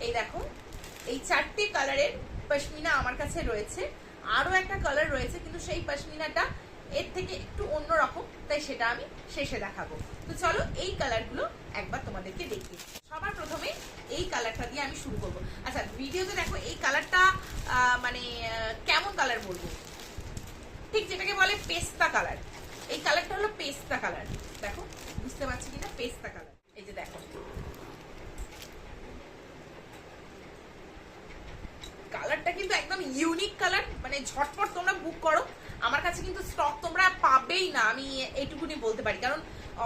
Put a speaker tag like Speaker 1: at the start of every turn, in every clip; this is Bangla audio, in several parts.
Speaker 1: এই দেখো, এই 4টে কালারের পশমিনা আমার কাছে রয়েছে। আরো একটা কালার রয়েছে, কিন্তু সেই পশমিনাটা এর থেকে একটু অন্যরকম, তাই সেটা আমি শেষে দেখাবো। তো চলো এই কালারগুলো একবার তোমাদেরকে দেখি। সবার প্রথমে এই কালারটা দিয়ে আমি শুরু করবো। আচ্ছা, ভিডিওতে দেখো এই কালারটা মানে কেমন কালার বলবো, ঠিক যেটাকে বলে পেস্তা কালার। এই কালারটা হলো পেস্তা কালার। দেখো বুঝতে পারছি কিনা, পেস্তা কালার। এই যে দেখো, কালারটা কিন্তু একদম ইউনিক কালার, মানে ঝটপট তোমরা বুক করো। আমার কাছে কিন্তু স্টক তোমরা পাবেই না, আমি এইটুকুনি বলতে পারি, কারণ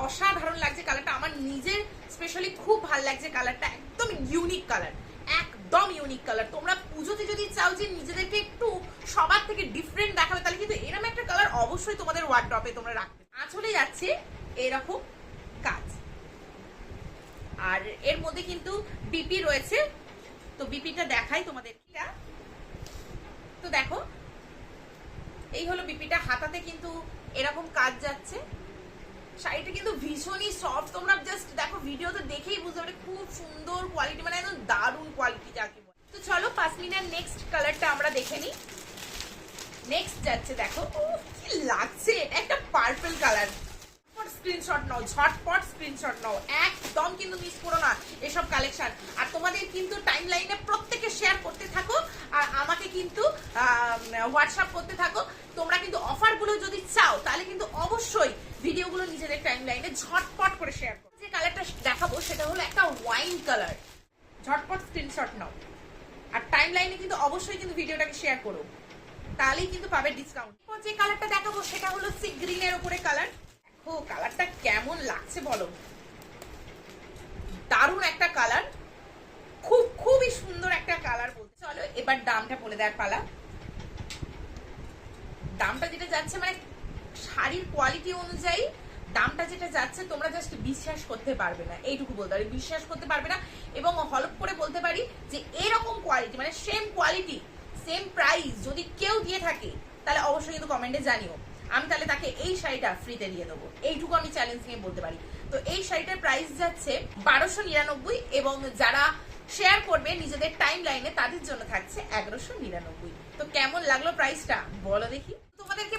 Speaker 1: অসাধারণ লাগছে কালারটা। আমার নিজের স্পেশালি খুব ভালো লাগছে কালারটা, একদম ইউনিক কালার, একদম ইউনিক কালার। তোমরা পুজোতে যদি চাও যে নিজেদেরকে একটু সবার থেকে ডিফারেন্ট দেখাবে, তাহলে কিন্তু এরকম একটা কালার অবশ্যই তোমাদের ওয়ার্ড্রপে তোমরা রাখবে। আঁচলে যাচ্ছে এরকম কাজ, আর এর মধ্যে কিন্তু বিপি রয়েছে। তো বিপিটা দেখাই তোমাদের। তো দেখো, এই হলো বিপিটা। হাতাতে কিন্তু এরকম কাজ যাচ্ছে। শাড়িটা কিন্তু ভীষণই সফট, তোমরা জাস্ট দেখো, ভিডিওতে দেখেই বুঝতে পারবে খুব সুন্দর কোয়ালিটি, মানে একদম দারুণ কোয়ালিটি যাকে বলে। তো চলো পাশমিনার নেক্সট কালারটা আমরা দেখে নিই। নেক্সট যাচ্ছে, দেখো কি লাগছে, এটা একটা পার্পল কালার। স্ক্রিনশট নাও, ঝটপট স্ক্রিনশট নাও, একদম কিন্তু মিস করো না এসব কালেকশন। আর তোমাদের কিন্তু টাইম লাইনে প্রত্যেকে শেয়ার করতে থাকো, আর আমাকে কিন্তু হোয়াটসঅ্যাপ করতে থাকো। তোমরা কিন্তু অফারগুলো যদি চাও, তাহলে কিন্তু অবশ্যই ভিডিওগুলো নিজেদের টাইম লাইনে ঝটপট করে শেয়ার করো। যে কালারটা দেখাবো সেটা হলো একটা ওয়াইন কালার। ঝটপট স্ক্রিনশট নাও, আর টাইম লাইনে কিন্তু অবশ্যই কিন্তু ভিডিওটাকে শেয়ার করো, তাহলেই কিন্তু পাবে ডিসকাউন্ট। যে কালারটা দেখাবো সেটা হলো সি গ্রিনের উপরে কালার। ও কালারটা কেমন লাগছে বলো, দারুণ একটা কালার, খুবই সুন্দর একটা কালার বলতে। চলো এবার দামটা বলে দেওয়ার পালা। দামটা যেটা যাচ্ছে, মানে শাড়ির কোয়ালিটি অনুযায়ী দামটা যেটা যাচ্ছে, তোমরা জাস্ট বিশ্বাস করতে পারবে না, এইটুকু বলতে পারি, বিশ্বাস করতে পারবে না। এবং হলপ করে বলতে পারি যে এরকম কোয়ালিটি, মানে সেম কোয়ালিটি সেম প্রাইস যদি কেউ দিয়ে থাকে, তাহলে অবশ্যই কিন্তু কমেন্টে জানিও। আমি তাহলে তাকে এই শাড়িটা ফ্রিতে দিয়ে দেবো, এইটুকু আমি চ্যালেঞ্জ নিয়ে বলতে পারি। তো এই শাড়িটার প্রাইস যাচ্ছে 1299, এবং যারা শেয়ার করবে নিজেদের টাইম লাইনে তাদের জন্য থাকছে 1199। তো কেমন লাগলো প্রাইসটা বলো দেখি তোমাদেরকে।